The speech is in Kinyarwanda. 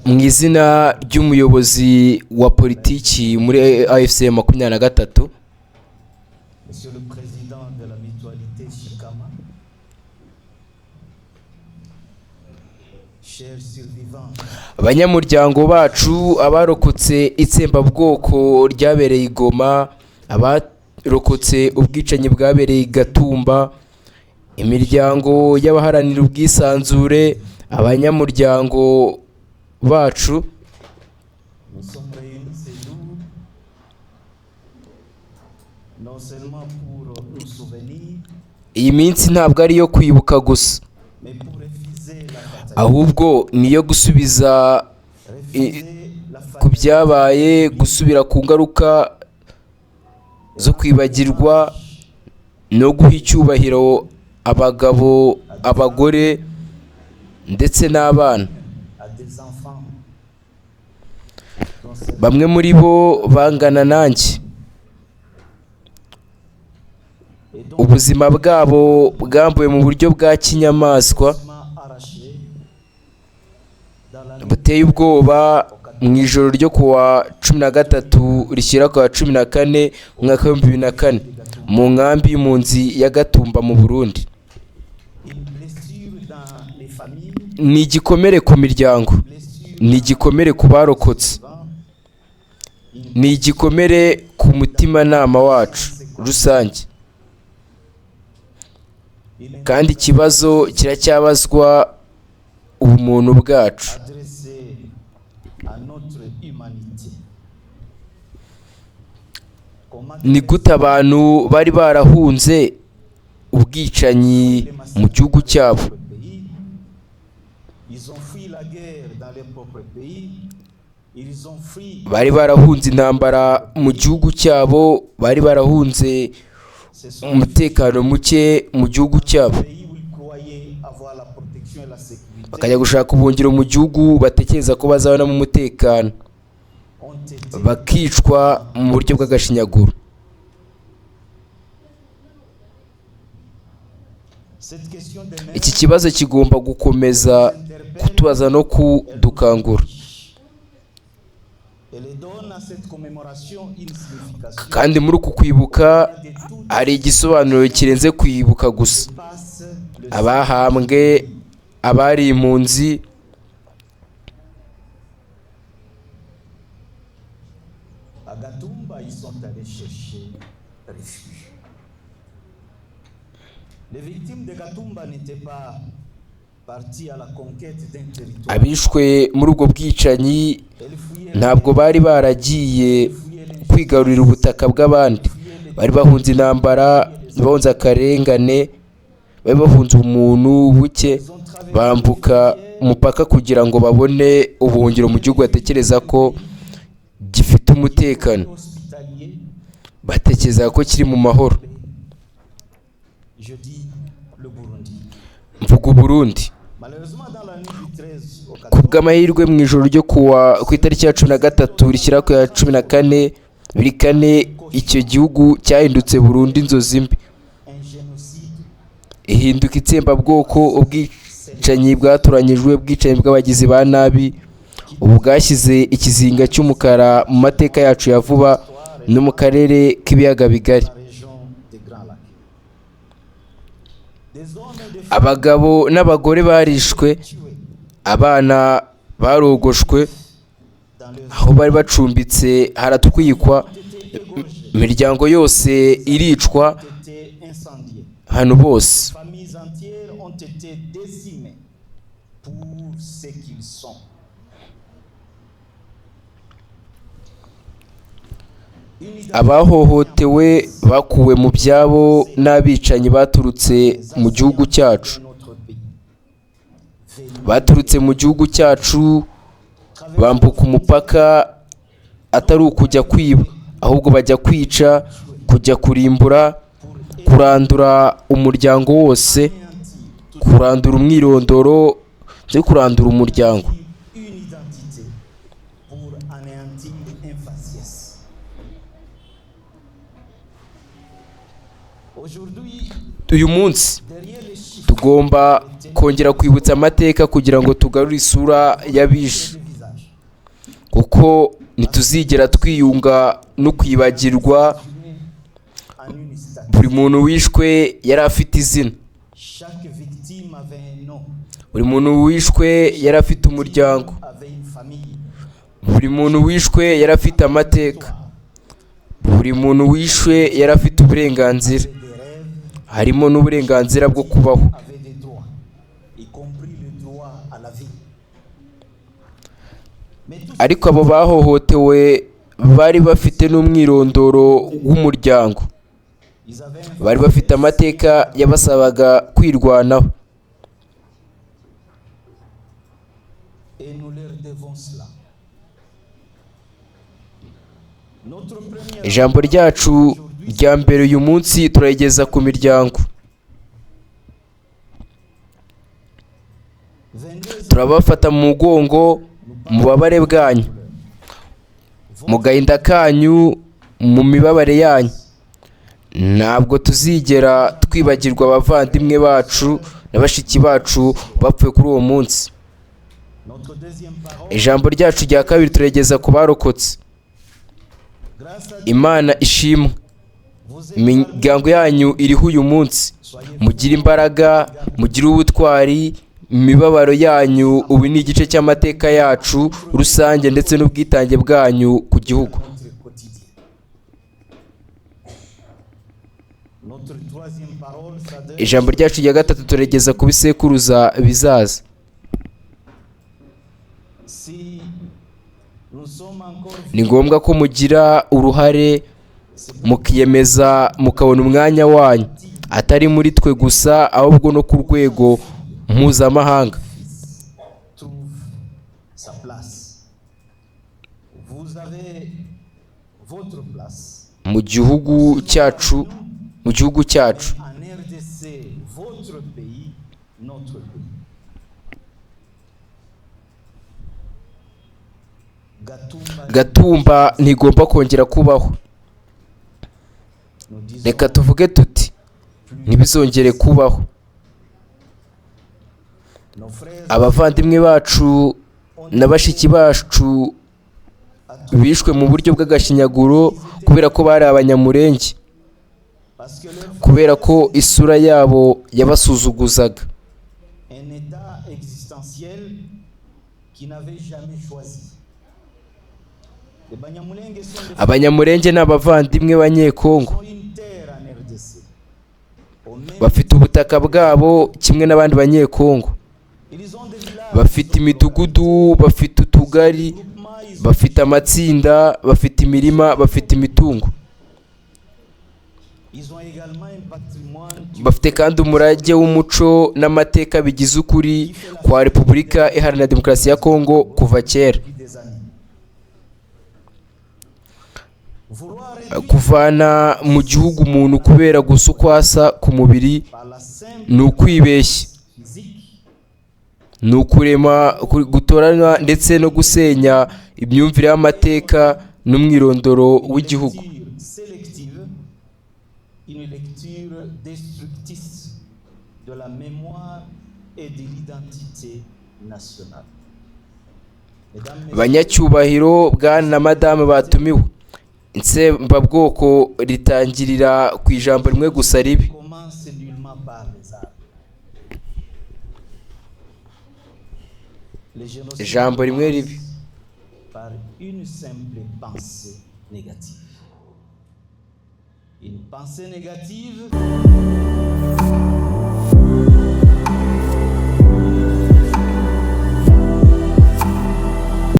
mu izina ry'umuyobozi wa politiki muri AFC 23, Monsieur le Président de la Mutualité Chikama, chers survivants, abanyamuryango bacu, abarokotse itsembabwoko ryabereye i Goma, abarokotse ubwicanyi bwabereye i Gatumba, imiryango y'abaharanira ubwisanzure, abanyamuryango bacu, nous sommes réunis ce jour non seulement pour nous souvenir, iyi minsi ntabwo ari iyo kwibuka gusa, mais pour refuser la fatalité, ahubwo ni iyo gusubiza ku byabaye, gusubira ku ngaruka zo kwibagirwa no guha icyubahiro abagabo, abagore ndetse n'abana. à des enfants dont Bamwe muri bo bangana nanjye, et dont ubuzima bwabo bwambuwe mu buryo bwa kinyamaswa arraché dans la nuit buteye ubwoba mu ijoro ryo kuwa 13 rishyira kuwa 14 umwaka wa 2004 mu nkambi y'impunzi ya Gatumba mu Burundi. une blessure dans les familles, Ni igikomere ku miryango, blessure ni igikomere ku barokotse, vivants, ni igikomere ku mutimanama wacu rusange, une kandi ikibazo kiracyabazwa ubumuntu bwacu. adressée à notre humanité. Comment Ni gute abantu bari barahunze ubwicanyi mu gihugu cyabo, pays, ils ont fui la guerre dans leur propre pays, ils ont fui bari barahunze intambara mu gihugu cyabo, bari barahunze ce sont umutekano muke mu gihugu cyabo, pays où ils croyaient avoir la protection et la sécurité, bakajya gushaka ubuhungiro mu gihugu batekereza ko bazabonamo umutekano, ont été bakicwa mu buryo bw'agashinyaguro. cette question demeure Iki kibazo kigomba gukomeza kutubaza no kudukangura, elle donne à cette commémoration une signification kandi muri uku kwibuka hari igisobanuro kirenze kwibuka gusa. passe le Abahambwe, abari impunzi, à Gatumba, ils sont allés chercher refuge. Les victimes de Gatumba n'étaient pas parties à la conquête d'un territoire. abishwe muri ubwo bwicanyi Elles fouillaient ntabwo bari baragiye kwigarurira ubutaka bw'abandi, bari bahunze intambara, bahunze akarengane, bari bahunze ubumuntu buke, bambuka umupaka kugira ngo babone ubuhungiro mu gihugu batekereza ko gifite umutekano, hospitaliers, batekereza ko kiri mu mahoro. je dis le Burundi. Mvuga Burundi. Malheureusement, dans la nuit du 13 au Ku 14, bw'amahirwe mu ijoro ryo ku itariki ya 13 rishyira ku ya 14 buri kane, icyo gihugu cyahindutse burundu inzozi mbi, un génocide ihinduka itsembabwoko, ubwicanyi bwatoranyijwe, ubwicanyi bw'abagizi ba nabi, ubu bwashyize ikizinga cy'umukara mu mateka yacu ya vuba no mu karere k'ibiyaga bigari. la région des Grands Lacs. Des hommes et des femmes Abagabo n'abagore barishwe, tués abana barogoshwe, dans leurs aho bari bacumbitse haratwikwa, imiryango yose iricwa, ont été incendiés. hano bose. Familles entières ont été décimées pour ce qu'ils sont. Une identité Abahohotewe bakuwe mu byabo n'abicanyi baturutse mu gihugu cyacu, de notre pays. baturutse mu gihugu cyacu, bambuka umupaka atari ukujya kwiba, ahubwo bajya kwica, kujya kurimbura, kurandura umuryango wose, kurandura umwirondoro no kurandura umuryango. Une identité pour anéantir un faciès. Aujourd'hui, Uyu munsi derrière les chiffres tugomba kongera kwibutsa amateka kugira ngo tugarure isura y'abishe, kuko ntituzigera twiyunga no kwibagirwa. Buri muntu wishwe yari afite izina, buri muntu wishwe yari afite umuryango, buri muntu wishwe yari afite amateka, buri muntu wishwe yari afite uburenganzira, harimo n'uburenganzira bwo kubaho. Ariko abo bahohotewe bari bafite n'umwirondoro w'umuryango, bari bafite amateka yabasabaga kwirwanaho. Ijambo ryacu rya mbere uyu munsi turayigeza ku miryango. Turabafata mu mugongo mu bubabare bwanyu, mu gahinda kanyu, mu mibabare yanyu. Ntabwo tuzigera twibagirwa abavandimwe bacu na bashiki bacu bapfuye kuri uwo munsi. Ijambo ryacu rya kabiri turageza ku barokotse. Imana ishimwe, imiryango yanyu iriho uyu munsi. Mugire imbaraga, mugire ubutwari. Imibabaro yanyu ubu ni igice cy'amateka yacu rusange ndetse n'ubwitange bwanyu ku gihugu. Ijambo ryacu rya gatatu turageza ku bisekuruza bizaza. Ni ngombwa ko mugira uruhare, mukiyemeza, mukabona umwanya wanyu, atari muri twe gusa ahubwo no ku rwego mpuzamahanga. Mu gihugu cyacu, Gatumba ntigomba kongera kubaho. Reka tuvuge tuti ntibizongere kubaho. Abavandimwe bacu na bashiki bacu bishwe mu buryo bw'agashinyaguro kubera ko bari abanyamurenge, kubera ko isura yabo yabasuzuguzaga. Abanyamurenge ni abavandimwe b'Abanyekongo, bafite ubutaka bwabo kimwe n'abandi Banyekongo. Bafite imidugudu, bafite utugari, bafite amatsinda, bafite imirima, bafite imitungo. Bafite kandi umurage w'umuco n'amateka bigize ukuri kwa Repubulika Iharanira Demokarasi ya Kongo kuva kera. Kuvana mu gihugu umuntu kubera gusa uko asa ku mubiri ni ukwibeshya, ni ukurema, gutoranywa ndetse no gusenya imyumvire y'amateka n'umwirondoro w'igihugu. Banyacyubahiro, bwana na madame batumiwe, itsembabwoko ritangirira ku ijambo rimwe gusa ribi. Ijambo rimwe ribi. Une pensée négative